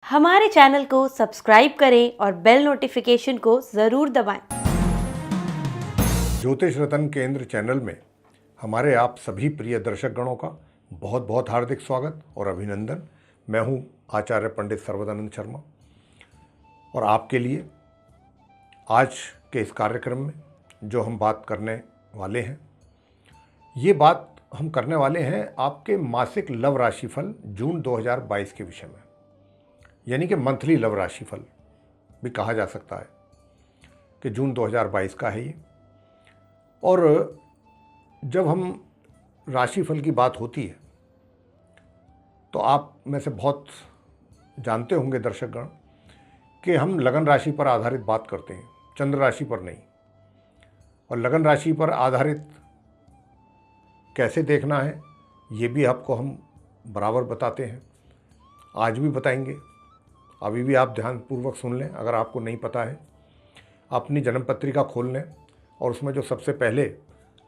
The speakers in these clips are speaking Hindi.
हमारे चैनल को सब्सक्राइब करें और बेल नोटिफिकेशन को ज़रूर दबाएं। ज्योतिष रतन केंद्र चैनल में हमारे आप सभी प्रिय दर्शक गणों का बहुत बहुत हार्दिक स्वागत और अभिनंदन। मैं हूं आचार्य पंडित सर्वदानंद शर्मा और आपके लिए आज के इस कार्यक्रम में जो हम बात करने वाले हैं, ये बात हम करने वाले हैं आपके मासिक लव राशिफल जून 2022 के विषय में, यानी कि मंथली लव राशिफल भी कहा जा सकता है कि जून 2022 का है ये। और जब हम राशिफल की बात होती है तो आप में से बहुत जानते होंगे दर्शकगण कि हम लगन राशि पर आधारित बात करते हैं, चंद्र राशि पर नहीं। और लगन राशि पर आधारित कैसे देखना है ये भी आपको हम बराबर बताते हैं, आज भी बताएंगे। अभी भी आप ध्यानपूर्वक सुन लें। अगर आपको नहीं पता है, अपनी जन्म पत्रिका खोल लें और उसमें जो सबसे पहले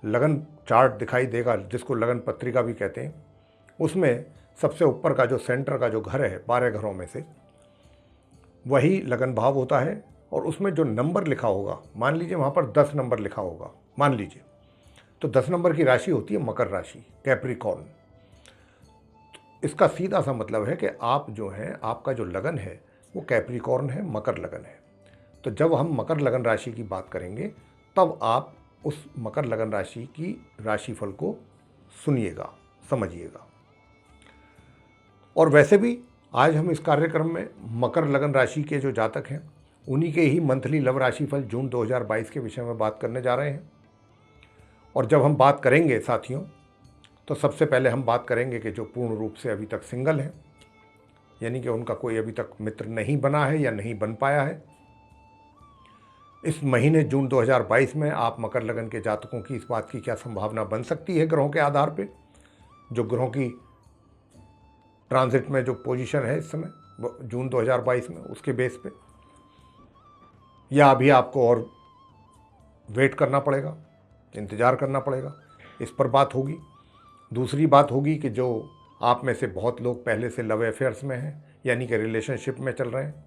लगन चार्ट दिखाई देगा, जिसको लगन पत्रिका भी कहते हैं, उसमें सबसे ऊपर का जो सेंटर का जो घर है 12 घरों में से, वही लगन भाव होता है। और उसमें जो नंबर लिखा होगा, मान लीजिए वहाँ पर 10 नंबर लिखा होगा, मान लीजिए, तो 10 नंबर की राशि होती है मकर राशि, कैप्रिकॉर्न। इसका सीधा सा मतलब है कि आप जो हैं, आपका जो लगन है वो कैप्रिकॉर्न है, मकर लगन है। तो जब हम मकर लगन राशि की बात करेंगे तब आप उस मकर लगन राशि की राशिफल को सुनिएगा, समझिएगा। और वैसे भी आज हम इस कार्यक्रम में मकर लगन राशि के जो जातक हैं उन्हीं के ही मंथली लव राशिफल जून 2022 के विषय में बात करने जा रहे हैं। और जब हम बात करेंगे साथियों, तो सबसे पहले हम बात करेंगे कि जो पूर्ण रूप से अभी तक सिंगल हैं, यानी कि उनका कोई अभी तक मित्र नहीं बना है या नहीं बन पाया है। इस महीने जून 2022 में आप मकर लगन के जातकों की इस बात की क्या संभावना बन सकती है ग्रहों के आधार पे, जो ग्रहों की ट्रांजिट में जो पोजीशन है इस समय जून 2022 में, उसके बेस पे, या अभी आपको और वेट करना पड़ेगा, इंतज़ार करना पड़ेगा, इस पर बात होगी। दूसरी बात होगी कि जो आप में से बहुत लोग पहले से लव अफेयर्स में हैं, यानी कि रिलेशनशिप में चल रहे हैं,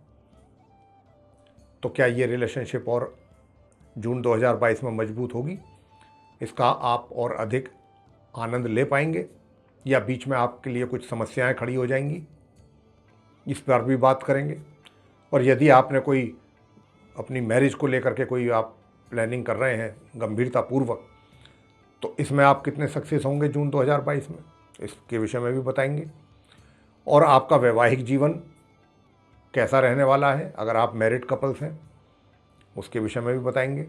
तो क्या ये रिलेशनशिप और जून 2022 में मजबूत होगी, इसका आप और अधिक आनंद ले पाएंगे, या बीच में आपके लिए कुछ समस्याएं खड़ी हो जाएंगी, इस पर भी बात करेंगे। और यदि आपने कोई अपनी मैरिज को लेकर के कोई आप प्लानिंग कर रहे हैं गंभीरतापूर्वक, तो इसमें आप कितने सक्सेस होंगे जून 2022 में, इसके विषय में भी बताएंगे। और आपका वैवाहिक जीवन कैसा रहने वाला है, अगर आप मैरिड कपल्स हैं, उसके विषय में भी बताएंगे।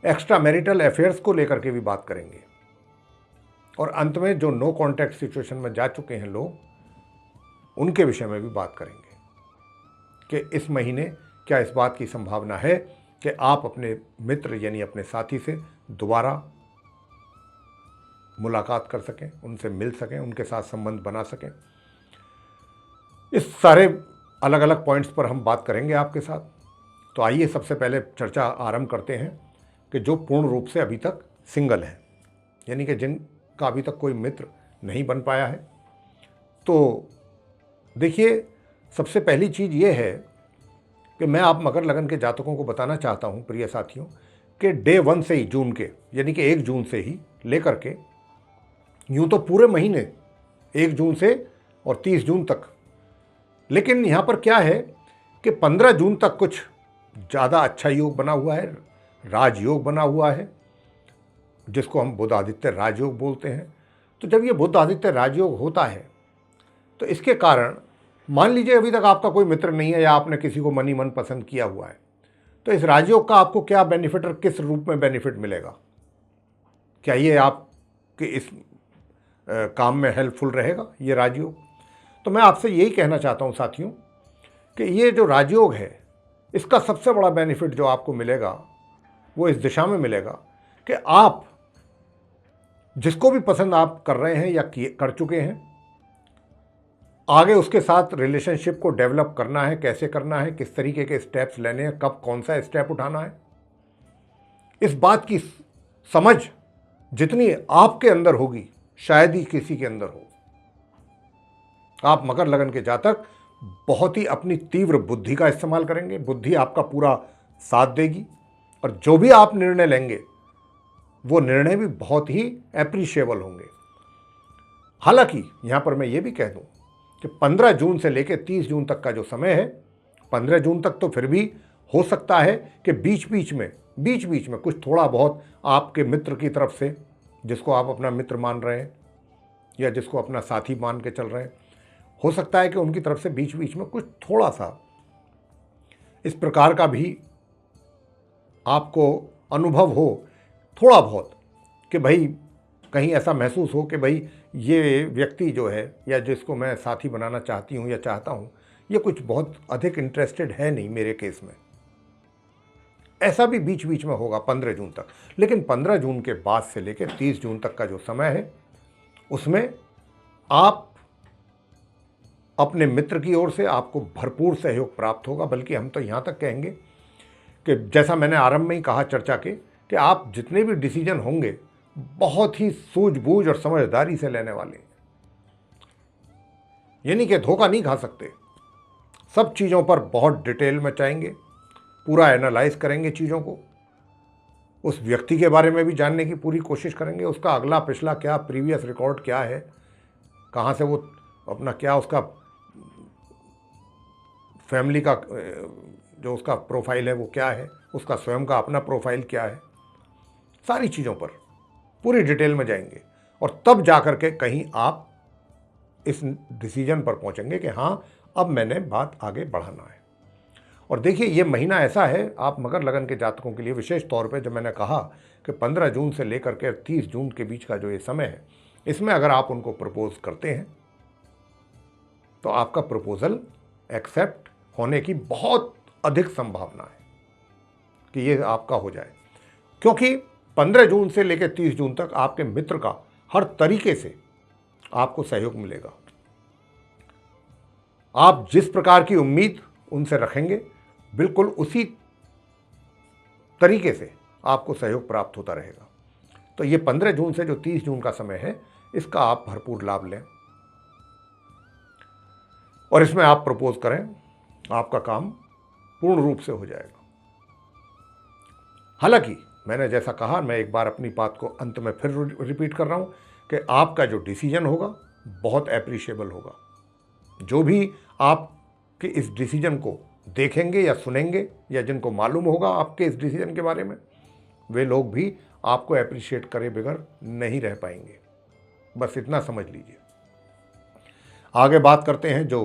एक्स्ट्रा मैरिटल अफेयर्स को लेकर के भी बात करेंगे। और अंत में जो नो कॉन्टैक्ट सिचुएशन में जा चुके हैं लोग, उनके विषय में भी बात करेंगे कि इस महीने क्या इस बात की संभावना है कि आप अपने मित्र यानी अपने साथी से दोबारा मुलाकात कर सकें, उनसे मिल सकें, उनके साथ संबंध बना सकें। इस सारे अलग अलग पॉइंट्स पर हम बात करेंगे आपके साथ। तो आइए सबसे पहले चर्चा आरंभ करते हैं कि जो पूर्ण रूप से अभी तक सिंगल हैं, यानी कि जिनका अभी तक कोई मित्र नहीं बन पाया है। तो देखिए, सबसे पहली चीज़ ये है कि मैं आप मकर लगन के जातकों को बताना चाहता हूँ प्रिय साथियों कि डे 1 से ही, जून के, यानी कि 1 जून से ही लेकर के यूँ तो पूरे महीने 1 जून से और 30 जून तक, लेकिन यहाँ पर क्या है कि 15 जून तक कुछ ज़्यादा अच्छा योग बना हुआ है, राजयोग बना हुआ है, जिसको हम बुध आदित्य राजयोग बोलते हैं। तो जब ये बुध आदित्य राजयोग होता है तो इसके कारण, मान लीजिए अभी तक आपका कोई मित्र नहीं है या आपने किसी को मन ही मन पसंद किया हुआ है, तो इस राजयोग का आपको क्या बेनिफिट और किस रूप में बेनिफिट मिलेगा, क्या ये आपके इस काम में हेल्पफुल रहेगा ये राजयोग? तो मैं आपसे यही कहना चाहता हूँ साथियों कि ये जो राजयोग है, इसका सबसे बड़ा बेनिफिट जो आपको मिलेगा वो इस दिशा में मिलेगा कि आप जिसको भी पसंद आप कर रहे हैं या कर चुके हैं, आगे उसके साथ रिलेशनशिप को डेवलप करना है, कैसे करना है, किस तरीके के स्टेप्स लेने हैं, कब कौन सा स्टेप उठाना है, इस बात की समझ जितनी आपके अंदर होगी शायद ही किसी के अंदर हो। आप मकर लगन के जातक बहुत ही अपनी तीव्र बुद्धि का इस्तेमाल करेंगे, बुद्धि आपका पूरा साथ देगी, और जो भी आप निर्णय लेंगे वो निर्णय भी बहुत ही एप्रिशिएबल होंगे। हालांकि यहाँ पर मैं ये भी कह दूँ कि 15 जून से लेकर 30 जून तक का जो समय है, 15 जून तक तो फिर भी हो सकता है कि बीच बीच में कुछ थोड़ा बहुत आपके मित्र की तरफ से, जिसको आप अपना मित्र मान रहे हैं या जिसको अपना साथी मान के चल रहे हैं, हो सकता है कि उनकी तरफ से बीच बीच में कुछ थोड़ा सा इस प्रकार का भी आपको अनुभव हो, थोड़ा बहुत, कि भाई कहीं ऐसा महसूस हो कि भाई ये व्यक्ति जो है या जिसको मैं साथी बनाना चाहती हूँ या चाहता हूँ, ये कुछ बहुत अधिक इंटरेस्टेड है नहीं मेरे केस में। ऐसा भी बीच बीच में होगा 15 जून तक। लेकिन 15 जून के बाद से लेकर 30 जून तक का जो समय है, उसमें आप अपने मित्र की ओर से आपको भरपूर सहयोग प्राप्त होगा। बल्कि हम तो यहाँ तक कहेंगे कि जैसा मैंने आरंभ में ही कहा चर्चा के, कि आप जितने भी डिसीजन होंगे बहुत ही सूझबूझ और समझदारी से लेने वाले, यानी कि धोखा नहीं खा सकते। सब चीज़ों पर बहुत डिटेल में चाहेंगे, पूरा एनालाइज करेंगे चीज़ों को, उस व्यक्ति के बारे में भी जानने की पूरी कोशिश करेंगे, उसका अगला पिछला क्या प्रीवियस रिकॉर्ड क्या है, कहाँ से वो अपना क्या उसका फैमिली का जो उसका प्रोफाइल है वो क्या है, उसका स्वयं का अपना प्रोफाइल क्या है, सारी चीज़ों पर पूरी डिटेल में जाएंगे। और तब जा कर के कहीं आप इस डिसीजन पर पहुंचेंगे कि हाँ, अब मैंने बात आगे बढ़ाना है। और देखिए, ये महीना ऐसा है आप मकर लगन के जातकों के लिए, विशेष तौर पे जब मैंने कहा कि 15 जून से लेकर के 30 जून के बीच का जो ये समय है, इसमें अगर आप उनको प्रपोज करते हैं तो आपका प्रपोजल एक्सेप्ट होने की बहुत अधिक संभावना है कि ये आपका हो जाए। क्योंकि 15 जून से लेकर 30 जून तक आपके मित्र का हर तरीके से आपको सहयोग मिलेगा। आप जिस प्रकार की उम्मीद उनसे रखेंगे, बिल्कुल उसी तरीके से आपको सहयोग प्राप्त होता रहेगा। तो ये 15 जून से जो 30 जून का समय है, इसका आप भरपूर लाभ लें और इसमें आप प्रपोज करें, आपका काम पूर्ण रूप से हो जाएगा। हालांकि मैंने जैसा कहा, मैं एक बार अपनी बात को अंत में फिर रिपीट कर रहा हूं कि आपका जो डिसीजन होगा बहुत एप्रिशिएबल होगा। जो भी आपके इस डिसीजन को देखेंगे या सुनेंगे या जिनको मालूम होगा आपके इस डिसीजन के बारे में, वे लोग भी आपको एप्रिशिएट करे बगैर नहीं रह पाएंगे। बस इतना समझ लीजिए। आगे बात करते हैं जो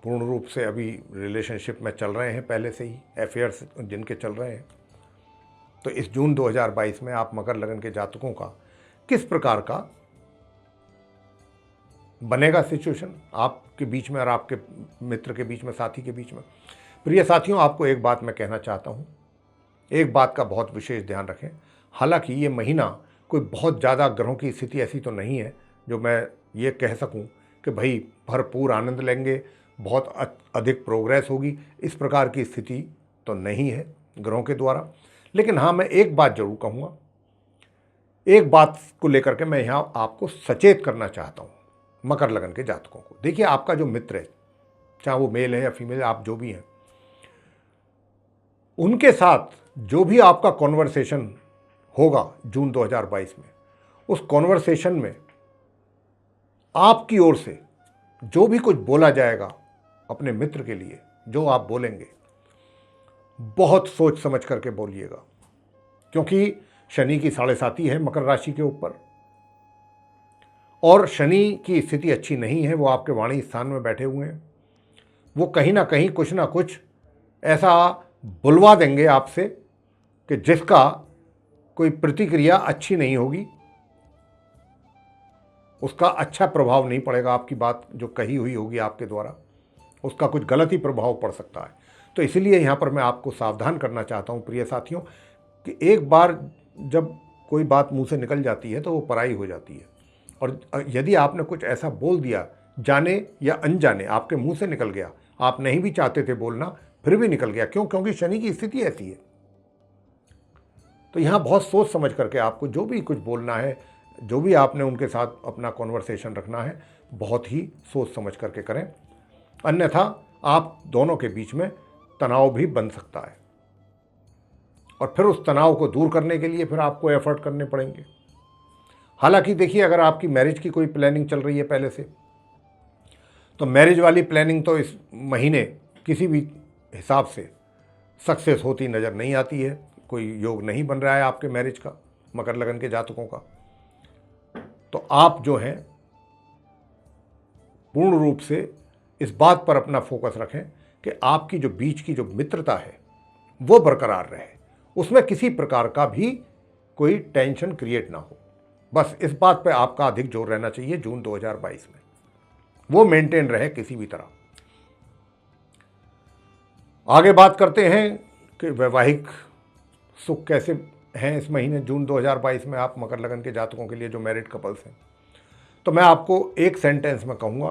पूर्ण रूप से अभी रिलेशनशिप में चल रहे हैं, पहले से ही अफेयर्स जिनके चल रहे हैं। तो इस जून 2022 में आप मकर लगन के जातकों का किस प्रकार का बनेगा सिचुएशन आपके बीच में और आपके मित्र के बीच में, साथी के बीच में। प्रिय साथियों, आपको एक बात मैं कहना चाहता हूं, एक बात का बहुत विशेष ध्यान रखें। हालांकि ये महीना कोई बहुत ज़्यादा ग्रहों की स्थिति ऐसी तो नहीं है जो मैं ये कह सकूं कि भाई भरपूर आनंद लेंगे, बहुत अधिक प्रोग्रेस होगी, इस प्रकार की स्थिति तो नहीं है ग्रहों के द्वारा। लेकिन हाँ, मैं एक बात जरूर कहूँगा, एक बात को लेकर के मैं यहाँ आपको सचेत करना चाहता हूँ मकर लगन के जातकों को। देखिए, आपका जो मित्र है, चाहे वो मेल है या फीमेल, आप जो भी हैं, उनके साथ जो भी आपका कॉन्वर्सेशन होगा जून 2022 में, उस कॉन्वर्सेशन में आपकी ओर से जो भी कुछ बोला जाएगा अपने मित्र के लिए, जो आप बोलेंगे, बहुत सोच समझ करके बोलिएगा। क्योंकि शनि की 7.5 है मकर राशि के ऊपर, और शनि की स्थिति अच्छी नहीं है। वो आपके वाणी स्थान में बैठे हुए हैं। वो कहीं ना कहीं कुछ ना कुछ ऐसा बुलवा देंगे आपसे कि जिसका कोई प्रतिक्रिया अच्छी नहीं होगी, उसका अच्छा प्रभाव नहीं पड़ेगा। आपकी बात जो कही हुई होगी आपके द्वारा, उसका कुछ गलत ही प्रभाव पड़ सकता है। तो इसीलिए यहाँ पर मैं आपको सावधान करना चाहता हूँ प्रिय साथियों, कि एक बार जब कोई बात मुंह से निकल जाती है तो वो पराई हो जाती है। और यदि आपने कुछ ऐसा बोल दिया, जाने या अनजाने आपके मुंह से निकल गया, आप नहीं भी चाहते थे बोलना, फिर भी निकल गया, क्यों? क्योंकि शनि की स्थिति ऐसी है। तो यहाँ बहुत सोच समझ करके आपको जो भी कुछ बोलना है, जो भी आपने उनके साथ अपना कॉन्वर्सेशन रखना है, बहुत ही सोच समझ करके करें। अन्यथा आप दोनों के बीच में तनाव भी बन सकता है और फिर उस तनाव को दूर करने के लिए फिर आपको एफर्ट करने पड़ेंगे। हालांकि देखिए, अगर आपकी मैरिज की कोई प्लानिंग चल रही है पहले से, तो मैरिज वाली प्लानिंग तो इस महीने किसी भी हिसाब से सक्सेस होती नज़र नहीं आती है। कोई योग नहीं बन रहा है आपके मैरिज का, मकर लगन के जातकों का। तो आप जो हैं पूर्ण रूप से इस बात पर अपना फोकस रखें कि आपकी जो बीच की जो मित्रता है वो बरकरार रहे, उसमें किसी प्रकार का भी कोई टेंशन क्रिएट ना हो। बस इस बात पे आपका अधिक जोर रहना चाहिए जून 2022 में, वो मेंटेन रहे किसी भी तरह। आगे बात करते हैं कि वैवाहिक सुख कैसे हैं इस महीने जून 2022 में आप मकर लगन के जातकों के लिए जो मैरिड कपल्स हैं। तो मैं आपको एक सेंटेंस में कहूँगा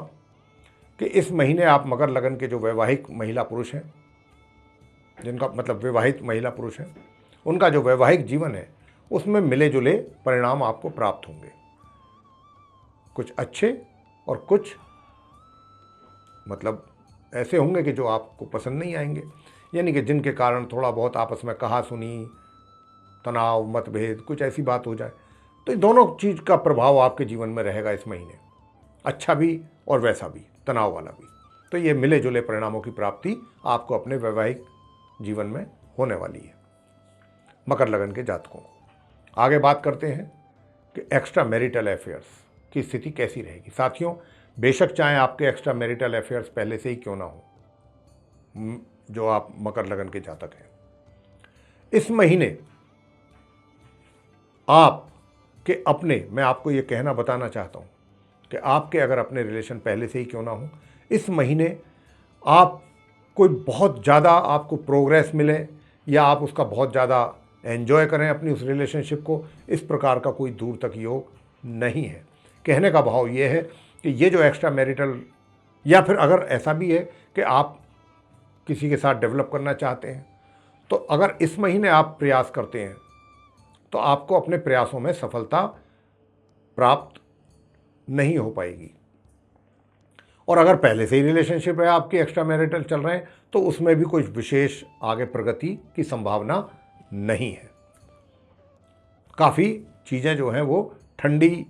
कि इस महीने आप मकर लगन के जो वैवाहिक महिला पुरुष हैं, जिनका मतलब विवाहित महिला पुरुष हैं, उनका जो वैवाहिक जीवन है उसमें मिले जुले परिणाम आपको प्राप्त होंगे। कुछ अच्छे और कुछ मतलब ऐसे होंगे कि जो आपको पसंद नहीं आएंगे, यानी कि जिनके कारण थोड़ा बहुत आपस में कहा सुनी, तनाव, मतभेद, कुछ ऐसी बात हो जाए। तो दोनों चीज़ का प्रभाव आपके जीवन में रहेगा इस महीने, अच्छा भी और वैसा भी, तनाव वाला भी। तो ये मिले जुले परिणामों की प्राप्ति आपको अपने वैवाहिक जीवन में होने वाली है मकर लगन के जातकों को। आगे बात करते हैं कि एक्स्ट्रा मैरिटल अफेयर्स की स्थिति कैसी रहेगी। साथियों, बेशक चाहे आपके एक्स्ट्रा मैरिटल अफेयर्स पहले से ही क्यों ना हो, जो आप मकर लगन के जातक हैं, इस महीने आप के अपने, मैं आपको ये कहना बताना चाहता हूँ कि आपके अगर अपने रिलेशन पहले से ही क्यों ना हो, इस महीने आप कोई बहुत ज़्यादा आपको प्रोग्रेस मिले या आप उसका बहुत ज़्यादा एंजॉय करें अपनी उस रिलेशनशिप को, इस प्रकार का कोई दूर तक योग नहीं है। कहने का भाव ये है कि ये जो एक्स्ट्रा मैरिटल, या फिर अगर ऐसा भी है कि आप किसी के साथ डेवलप करना चाहते हैं, तो अगर इस महीने आप प्रयास करते हैं तो आपको अपने प्रयासों में सफलता प्राप्त नहीं हो पाएगी। और अगर पहले से ही रिलेशनशिप है आपकी, एक्स्ट्रा मैरिटल चल रहे हैं, तो उसमें भी कुछ विशेष आगे प्रगति की संभावना नहीं है। काफ़ी चीज़ें जो हैं वो ठंडी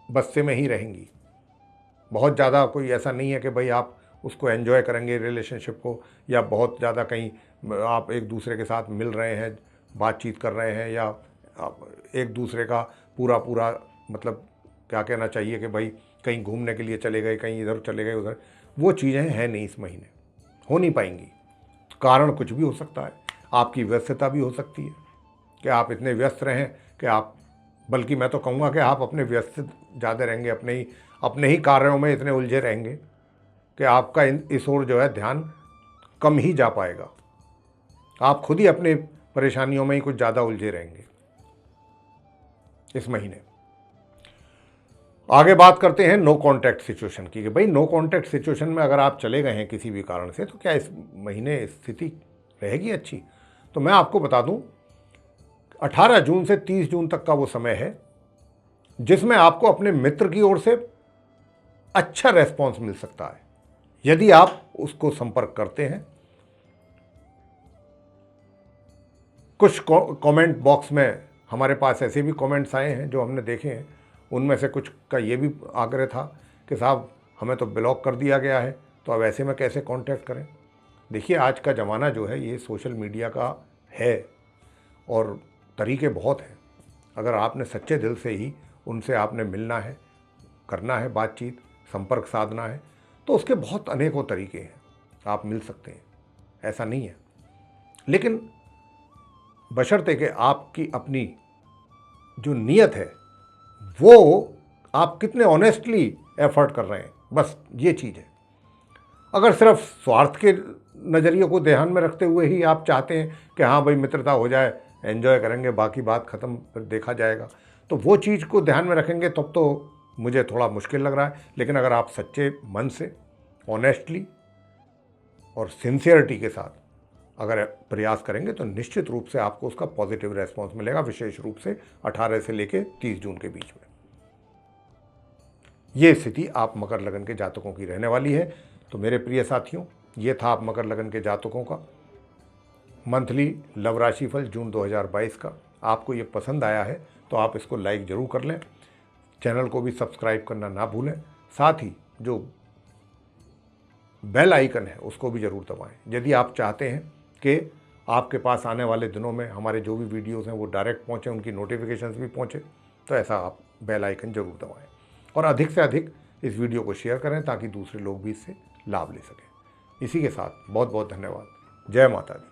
बस्ते में ही रहेंगी। बहुत ज़्यादा कोई ऐसा नहीं है कि भाई आप उसको एंजॉय करेंगे रिलेशनशिप को, या बहुत ज़्यादा कहीं आप एक दूसरे के साथ मिल रहे हैं, बातचीत कर रहे हैं, या आप एक दूसरे का पूरा मतलब क्या कहना चाहिए कि भाई कहीं घूमने के लिए चले गए, कहीं इधर चले गए उधर, वो चीज़ें हैं नहीं इस महीने, हो नहीं पाएंगी। कारण कुछ भी हो सकता है, आपकी व्यस्तता भी हो सकती है कि आप इतने व्यस्त रहें कि आप, बल्कि मैं तो कहूँगा कि आप अपने व्यस्त ज़्यादा रहेंगे, अपने ही कार्यों में इतने उलझे रहेंगे कि आपका इस ओर जो है ध्यान कम ही जा पाएगा। आप खुद ही अपने परेशानियों में ही कुछ ज़्यादा उलझे रहेंगे इस महीने। आगे बात करते हैं नो कॉन्टैक्ट सिचुएशन की, कि भाई नो कॉन्टैक्ट सिचुएशन में अगर आप चले गए हैं किसी भी कारण से, तो क्या इस महीने स्थिति रहेगी अच्छी। तो मैं आपको बता दूं, 18 जून से 30 जून तक का वो समय है जिसमें आपको अपने मित्र की ओर से अच्छा रेस्पॉन्स मिल सकता है यदि आप उसको संपर्क करते हैं। कुछ कमेंट बॉक्स में हमारे पास ऐसे भी कमेंट्स आए हैं जो हमने देखे हैं, उनमें से कुछ का ये भी आग्रह था कि साहब हमें तो ब्लॉक कर दिया गया है, तो अब ऐसे में कैसे कांटेक्ट करें। देखिए, आज का ज़माना जो है ये सोशल मीडिया का है और तरीके बहुत हैं। अगर आपने सच्चे दिल से ही उनसे आपने मिलना है, करना है बातचीत, संपर्क साधना है, तो उसके बहुत अनेकों तरीके हैं, आप मिल सकते हैं, ऐसा नहीं है। लेकिन बशर्ते कि आपकी अपनी जो नीयत है वो आप कितने ऑनेस्टली एफर्ट कर रहे हैं, बस ये चीज़ है। अगर सिर्फ स्वार्थ के नज़रिए को ध्यान में रखते हुए ही आप चाहते हैं कि हाँ भाई मित्रता हो जाए, एंजॉय करेंगे, बाकी बात ख़त्म, फिर देखा जाएगा, तो वो चीज़ को ध्यान में रखेंगे तब तो मुझे थोड़ा मुश्किल लग रहा है। लेकिन अगर आप सच्चे मन से, ऑनेस्टली और सिंसियरिटी के साथ अगर प्रयास करेंगे तो निश्चित रूप से आपको उसका पॉजिटिव रेस्पॉन्स मिलेगा, विशेष रूप से 18 से लेकर 30 जून के बीच में। ये स्थिति आप मकर लगन के जातकों की रहने वाली है। तो मेरे प्रिय साथियों, ये था आप मकर लगन के जातकों का मंथली लव राशिफल जून 2022 का। आपको ये पसंद आया है तो आप इसको लाइक ज़रूर कर लें, चैनल को भी सब्सक्राइब करना ना भूलें, साथ ही जो बेल आइकन है उसको भी ज़रूर दबाएं। यदि आप चाहते हैं कि आपके पास आने वाले दिनों में हमारे जो भी वीडियोस हैं वो डायरेक्ट पहुंचे, उनकी नोटिफिकेशंस भी पहुंचे, तो ऐसा आप बेल आइकन ज़रूर दबाएं और अधिक से अधिक इस वीडियो को शेयर करें ताकि दूसरे लोग भी इससे लाभ ले सकें। इसी के साथ बहुत बहुत धन्यवाद। जय माता दी।